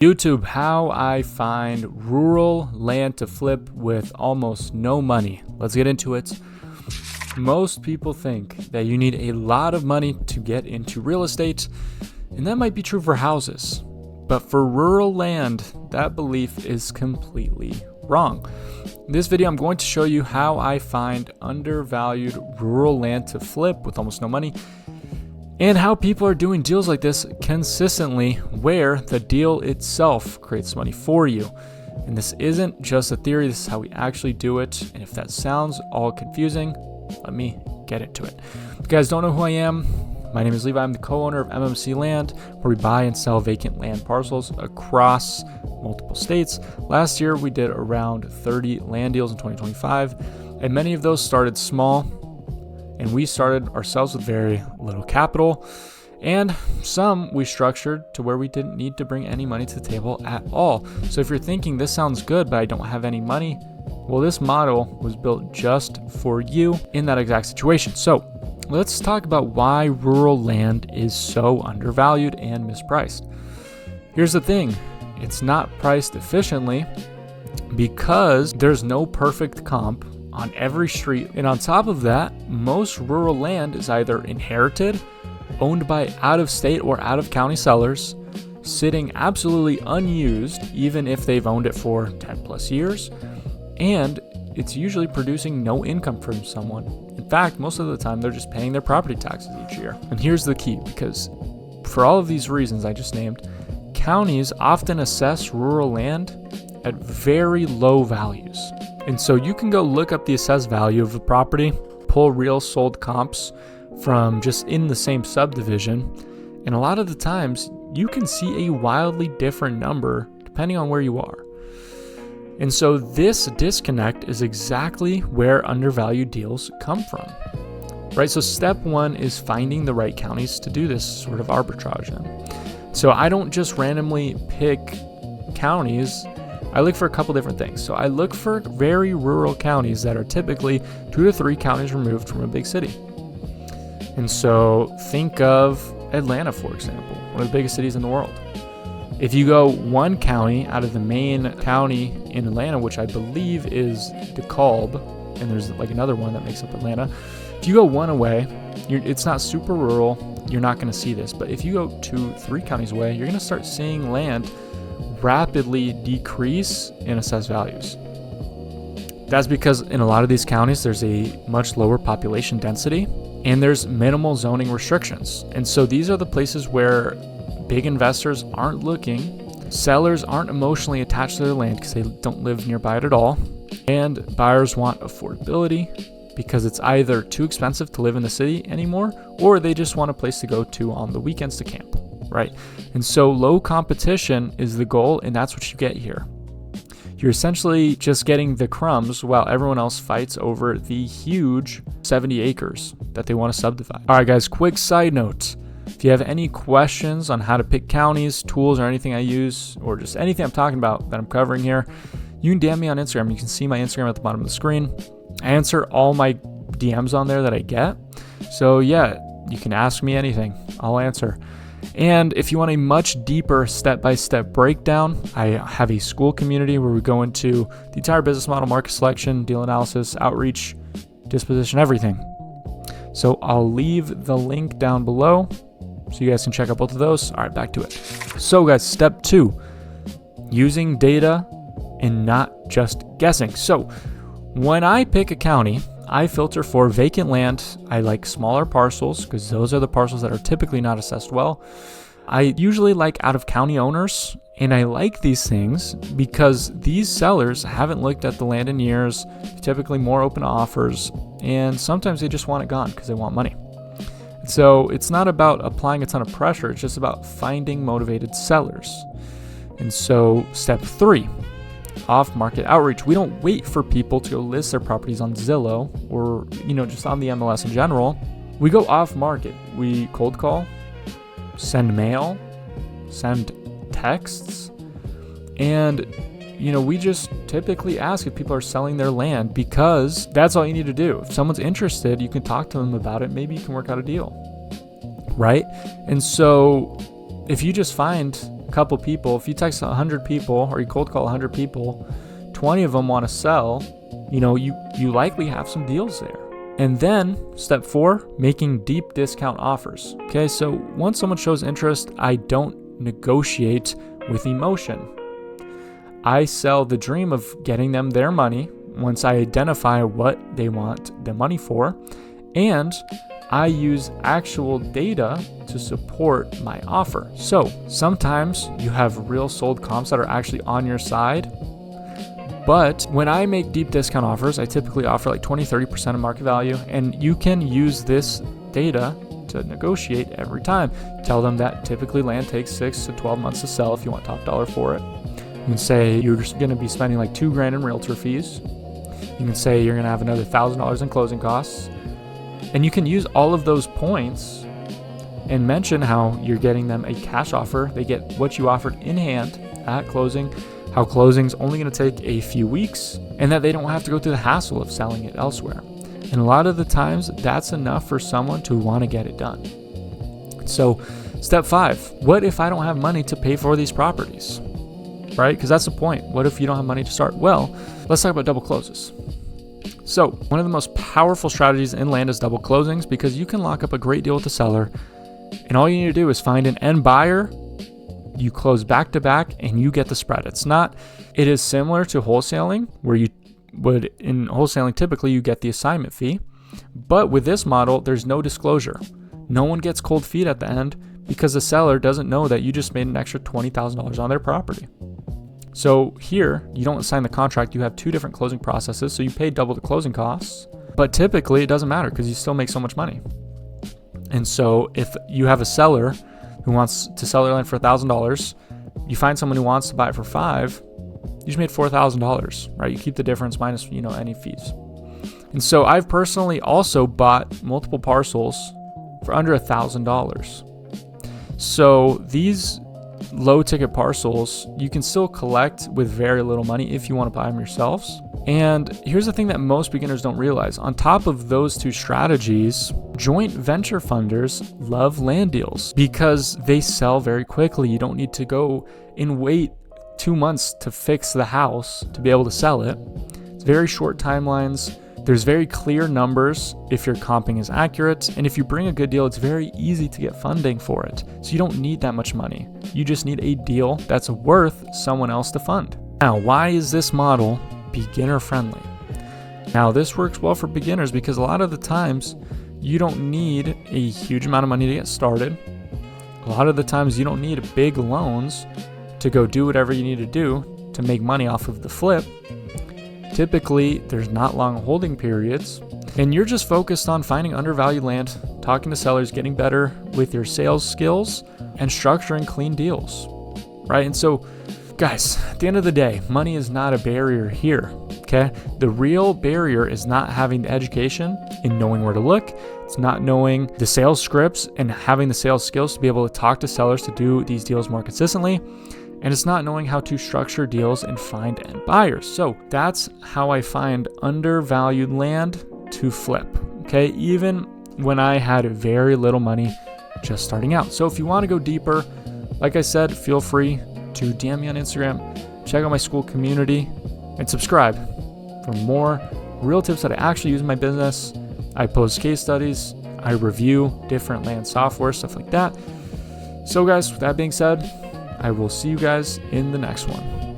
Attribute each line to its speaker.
Speaker 1: YouTube, how I find rural land to flip with almost no money. Let's get into it. Most people think that you need a lot of money to get into real estate, and that might be true for houses. But for rural land, that belief is completely wrong. In this video, I'm going to show you how I find undervalued rural land to flip with almost no money, and how people are doing deals like this consistently where the deal itself creates money for you. And this isn't just a theory, this is how we actually do it. And if that sounds all confusing, let me get into it. If you guys don't know who I am, my name is Levi. I'm the co-owner of MMC Land, where we buy and sell vacant land parcels across multiple states. Last year, we did around 30 land deals in 2025, and many of those started small. And we started ourselves with very little capital, and some we structured to where we didn't need to bring any money to the table at all. So if you're thinking this sounds good, but I don't have any money, well, this model was built just for you in that exact situation. So let's talk about why rural land is so undervalued and mispriced. Here's the thing, it's not priced efficiently because there's no perfect comp on every street. And on top of that, most rural land is either inherited, owned by out-of-state or out-of-county sellers, sitting absolutely unused even if they've owned it for 10 plus years, and it's usually producing no income from someone. In fact, most of the time they're just paying their property taxes each year. And here's the key, because for all of these reasons I just named, counties often assess rural land at very low values. And so you can go look up the assessed value of a property, pull real sold comps from just in the same subdivision, and a lot of the times you can see a wildly different number depending on where you are. And so this disconnect is exactly where undervalued deals come from, right? So step one is finding the right counties to do this sort of arbitrage in. So I don't just randomly pick counties. I look for a couple different things. So I look for very rural counties that are typically 2 to 3 counties removed from a big city. And so think of Atlanta, for example, one of the biggest cities in the world. If you go one county out of the main county in Atlanta, which I believe is DeKalb, and there's like another one that makes up Atlanta. If you go one away, it's not super rural, you're not going to see this. But if you go 2, 3 counties away, you're going to start seeing land rapidly decrease in assessed values. That's because in a lot of these counties, there's a much lower population density and there's minimal zoning restrictions. And so these are the places where big investors aren't looking, sellers aren't emotionally attached to their land because they don't live nearby it at all, and buyers want affordability because it's either too expensive to live in the city anymore or they just want a place to go to on the weekends to camp. Right? And so low competition is the goal, and that's what you get here. You're essentially just getting the crumbs while everyone else fights over the huge 70 acres that they want to subdivide. All right, guys, quick side note. If you have any questions on how to pick counties, tools, or anything I use, or just anything I'm talking about that I'm covering here, you can DM me on Instagram. You can see my Instagram at the bottom of the screen. I answer all my DMs on there that I get. So yeah, you can ask me anything. I'll answer. And if you want a much deeper step-by-step breakdown, I have a school community where we go into the entire business model, market selection, deal analysis, outreach, disposition, everything. So I'll leave the link down below so you guys can check out both of those. All right, back to it. So guys, step 2, using data and not just guessing. So when I pick a county, I filter for vacant land. I like smaller parcels because those are the parcels that are typically not assessed well. I usually like out-of-county owners, and I like these things because these sellers haven't looked at the land in years, typically more open to offers, and sometimes they just want it gone because they want money. So it's not about applying a ton of pressure, it's just about finding motivated sellers. And so step 3. Off-market outreach. We don't wait for people to go list their properties on Zillow or, just on the MLS in general. We go off-market. We cold call, send mail, send texts, and, we just typically ask if people are selling their land because that's all you need to do. If someone's interested, you can talk to them about it. Maybe you can work out a deal, right? And so if you just find couple people, if you text 100 people or you cold call 100 people, 20 of them want to sell, you likely have some deals there. And then step 4, making deep discount offers. Okay, so once someone shows interest, I don't negotiate with emotion. I sell the dream of getting them their money once I identify what they want the money for, and I use actual data to support my offer. So sometimes you have real sold comps that are actually on your side. But when I make deep discount offers, I typically offer like 20-30% of market value, and you can use this data to negotiate every time. Tell them that typically land takes 6 to 12 months to sell if you want top dollar for it. You can say you're just going to be spending like $2,000 in realtor fees. You can say you're going to have another $1,000 in closing costs. And you can use all of those points and mention how you're getting them a cash offer. They get what you offered in hand at closing, how closing's only going to take a few weeks, and that they don't have to go through the hassle of selling it elsewhere. And a lot of the times, that's enough for someone to want to get it done. So, step 5, what if I don't have money to pay for these properties? Right? Because that's the point. What if you don't have money to start? Well, let's talk about double closes. So, one of the most powerful strategies in land is double closings, because you can lock up a great deal with the seller, and all you need to do is find an end buyer. You close back to back and you get the spread. It is similar to wholesaling, where you would, in wholesaling, typically you get the assignment fee. But with this model, there's no disclosure. No one gets cold feet at the end because the seller doesn't know that you just made an extra $20,000 on their property. So here, you don't sign the contract. You have 2 different closing processes. So you pay double the closing costs, but typically it doesn't matter because you still make so much money. And so if you have a seller who wants to sell their land for $1,000, you find someone who wants to buy it for $5,000, you just made $4,000, right? You keep the difference minus, any fees. And so I've personally also bought multiple parcels for under $1,000. So these low ticket parcels, you can still collect with very little money if you want to buy them yourselves. And here's the thing that most beginners don't realize. On top of those 2 strategies, joint venture funders love land deals because they sell very quickly. You don't need to go and wait 2 months to fix the house to be able to sell it. It's very short timelines. There's very clear numbers if your comping is accurate. And if you bring a good deal, it's very easy to get funding for it. So you don't need that much money. You just need a deal that's worth someone else to fund. Now, why is this model beginner friendly? Now, this works well for beginners because a lot of the times you don't need a huge amount of money to get started. A lot of the times you don't need big loans to go do whatever you need to do to make money off of the flip. Typically, there's not long holding periods, and you're just focused on finding undervalued land, talking to sellers, getting better with your sales skills, and structuring clean deals, right? And so, guys, at the end of the day, money is not a barrier here, okay? The real barrier is not having the education and knowing where to look. It's not knowing the sales scripts and having the sales skills to be able to talk to sellers to do these deals more consistently. And it's not knowing how to structure deals and find end buyers. So that's how I find undervalued land to flip, okay? Even when I had very little money just starting out. So if you want to go deeper, like I said, feel free to DM me on Instagram, check out my school community, and subscribe for more real tips that I actually use in my business. I post case studies, I review different land software, stuff like that. So guys, with that being said, I will see you guys in the next one.